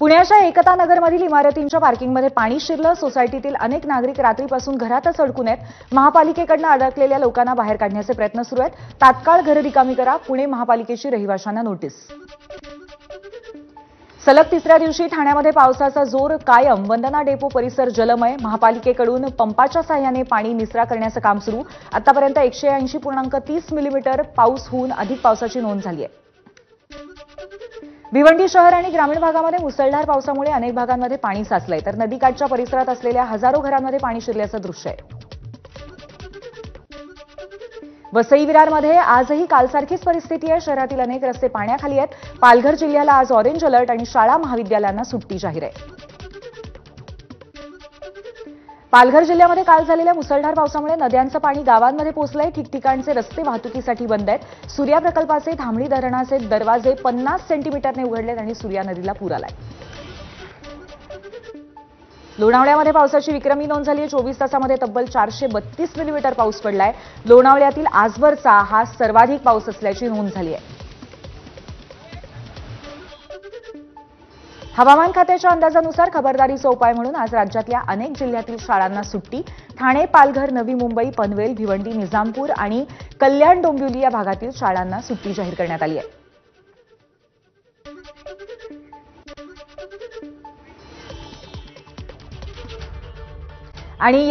पुण्याच्या एकता नगरमधील इमारतींच्या पार्किंगमध्ये पाणी शिरलं। सोसायटीतील अनेक नागरिक रात्रीपासून घरातच अडकून आहेत। महापालिकेकडून अडकलेल्या लोकांना बाहेर काढण्याचे प्रयत्न सुरू आहेत। तात्काळ घरे रिकामी करा, पुणे महापालिकेची रहिवाशांना नोटीस। सलग तिसऱ्या दिवशी ठाण्यामध्ये पावसाचा जोर कायम। वंदना डेपो परिसर जलमय। महापालिकेकडून पंपाच्या साहाय्याने पाणी निचरा करण्याचं काम सुरू। आतापर्यंत 180.30 मिलीमीटर पाऊस होऊन अधिक पावसाची नोंद झाली आहे। भिवंडी शहर आणि ग्रामीण भागामध्ये मुसळधार पावसामुळे अनेक भागांमध्ये पाणी साचलंय, तर नदीकाठच्या परिसरात असलेल्या हजारो घरांमध्ये पाणी शिरल्याचं दृश्य आहे। वसई विरारमध्ये आजही कालसारखीच परिस्थिती आहे। शहरातील अनेक रस्ते पाण्याखाली आहेत। पालघर जिल्ह्याला आज ऑरेंज अलर्ट आणि शाळा महाविद्यालयांना सुट्टी जाहीर आहे। पालघर जिल्ह्यामध्ये काल झालेल्या मुसळधार पावसामुळे नद्यांचं पाणी गावांमध्ये पोहोचलंय। ठिकठिकाणचे रस्ते वाहतुकीसाठी बंद आहेत। सूर्या प्रकल्पाचे धामणी धरणाचे दरवाजे 50 सेंटीमीटरने उघडलेत आणि सूर्या नदीला पूर आलाय। लोणावळ्यामध्ये पावसाची विक्रमी नोंद झाली आहे। 24 तासामध्ये तब्बल 432 मिलीमीटर पाऊस पडलाय। लोणावळ्यातील आजवरचा हा सर्वाधिक पाऊस असल्याची नोंद झाली आहे। हवामान खात्याच्या अंदाजानुसार खबरदारीचा उपाय म्हणून आज राज्यातल्या अनेक जिल्ह्यातील शाळांना सुट्टी। ठाणे, पालघर, नवी मुंबई, पनवेल, भिवंडी, निजामपूर आणि कल्याण डोंबिवली या भागातील शाळांना सुट्टी जाहीर करण्यात आली आहे। आणि